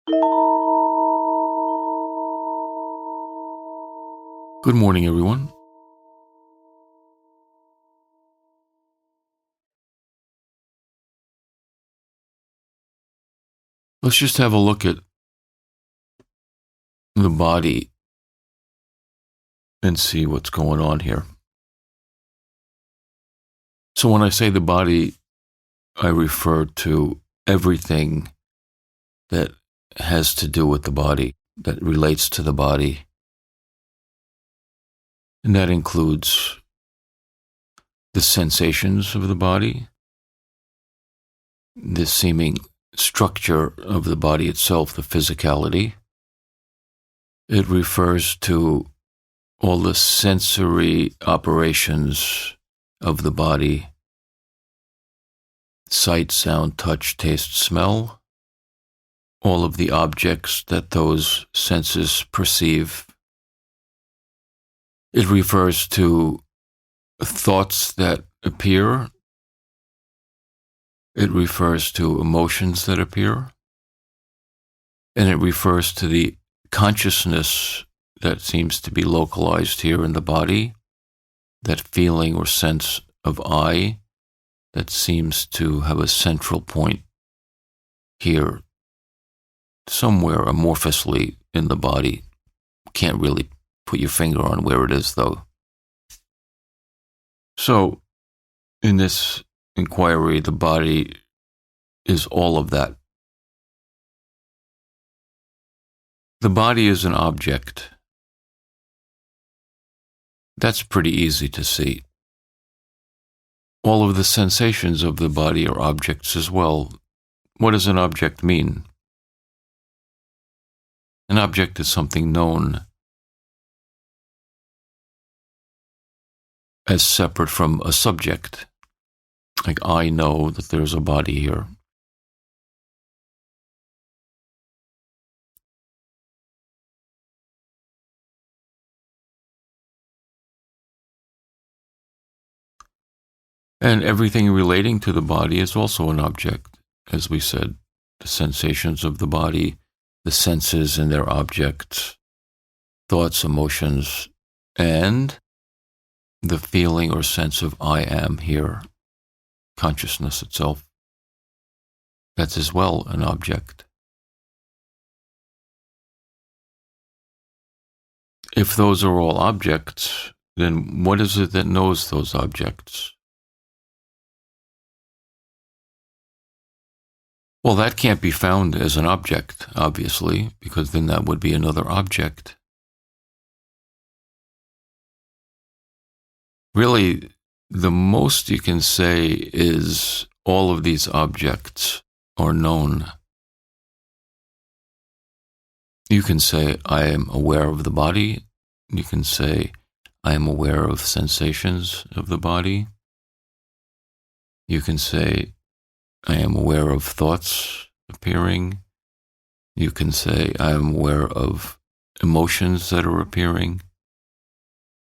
Good morning, everyone. Let's just have a look at the body and see what's going on here. So when I say the body, I refer to everything that has to do with the body, that relates to the body. And that includes the sensations of the body, the seeming structure of the body itself, the physicality. It refers to all the sensory operations of the body: sight, sound, touch, taste, smell, all of the objects that those senses perceive. It refers to thoughts that appear. It refers to emotions that appear. And it refers to the consciousness that seems to be localized here in the body, that feeling or sense of I that seems to have a central point here, somewhere amorphously in the body. Can't really put your finger on where it is, though. So, in this inquiry, the body is all of that. The body is an object. That's pretty easy to see. All of the sensations of the body are objects as well. What does an object mean? An object is something known as separate from a subject. Like, I know that there's a body here. And everything relating to the body is also an object. As we said, the sensations of the body, the senses and their objects, thoughts, emotions, and the feeling or sense of I am here, consciousness itself. That's as well an object. If those are all objects, then what is it that knows those objects? Well, that can't be found as an object, obviously, because then that would be another object. Really, the most you can say is all of these objects are known. You can say, I am aware of the body. You can say, I am aware of sensations of the body. You can say, I am aware of thoughts appearing. You can say, I am aware of emotions that are appearing.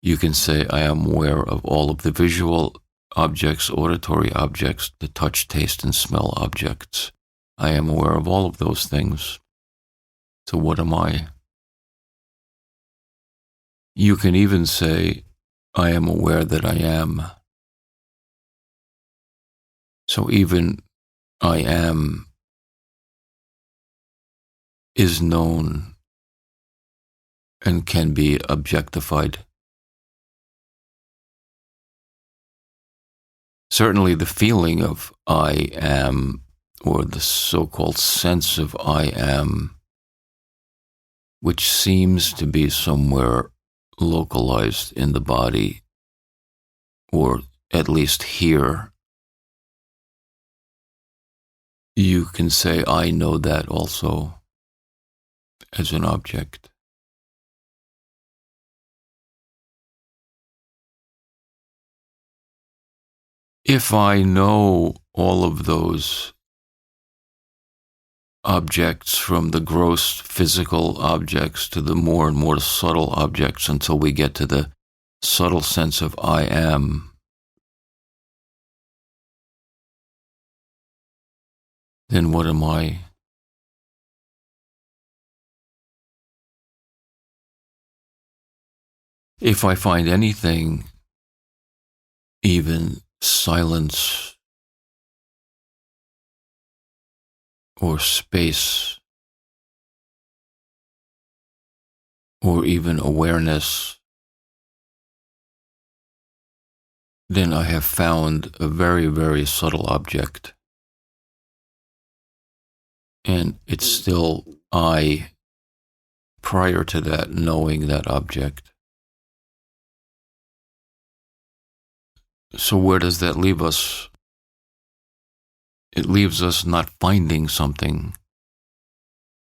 You can say, I am aware of all of the visual objects, auditory objects, the touch, taste, and smell objects. I am aware of all of those things. So what am I? You can even say, I am aware that I am. So even I am is known and can be objectified. Certainly the feeling of I am, or the so-called sense of I am, which seems to be somewhere localized in the body, or at least here, you can say, I know that also as an object. If I know all of those objects, from the gross physical objects to the more and more subtle objects, until we get to the subtle sense of I am, then what am I? If I find anything, even silence or space or even awareness, then I have found a very, very subtle object. And it's still I, prior to that, knowing that object. So where does that leave us? It leaves us not finding something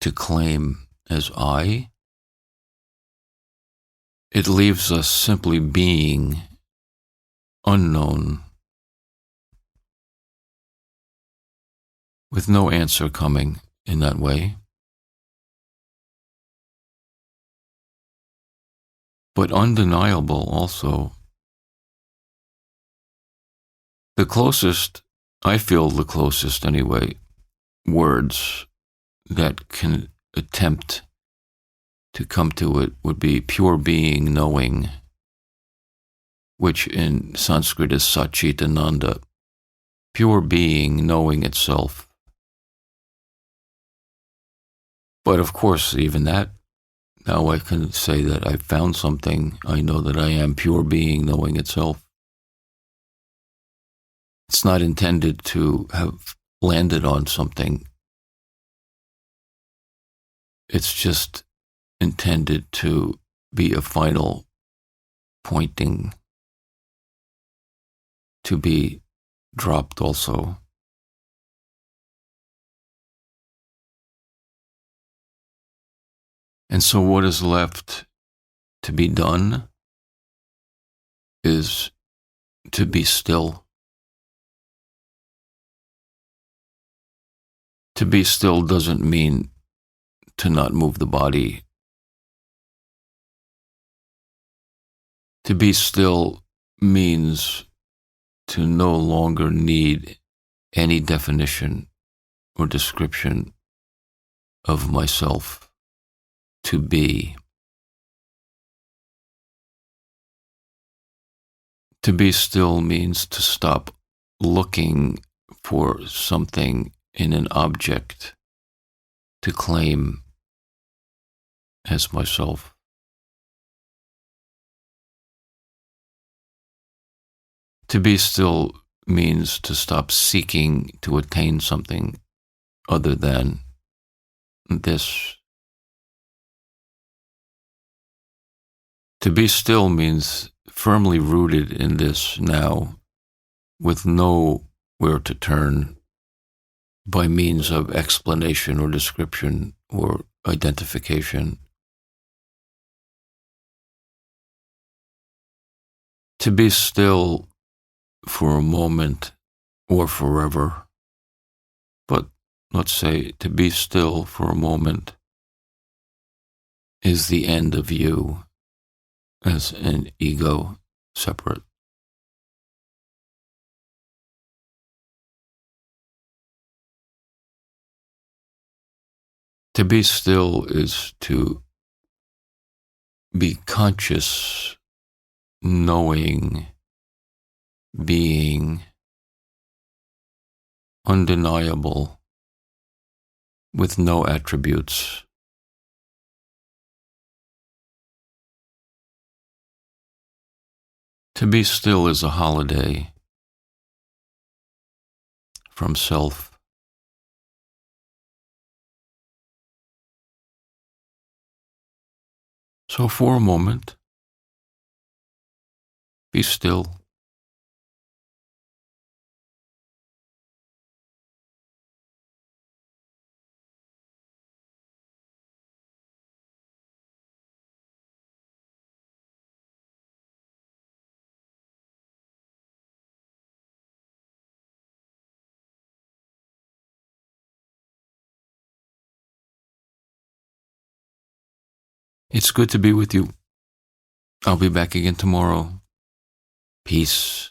to claim as I. It leaves us simply being unknown, with no answer coming in that way. But undeniable also. The closest, I feel the closest anyway, words that can attempt to come to it would be pure being knowing, which in Sanskrit is Satchitananda, pure being knowing itself. But of course, even that, now I can say that I've found something. I know that I am pure being knowing itself. It's not intended to have landed on something. It's just intended to be a final pointing, to be dropped also. And so what is left to be done is to be still. To be still doesn't mean to not move the body. To be still means to no longer need any definition or description of myself to be. To be still means to stop looking for something in an object to claim as myself. To be still means to stop seeking to attain something other than this. To be still means firmly rooted in this now, with nowhere to turn by means of explanation or description or identification. To be still for a moment or forever, but let's say to be still for a moment is the end of you as an ego separate. To be still is to be conscious, knowing, being, undeniable, with no attributes. To be still is a holiday from self. So for a moment, be still. It's good to be with you. I'll be back again tomorrow. Peace.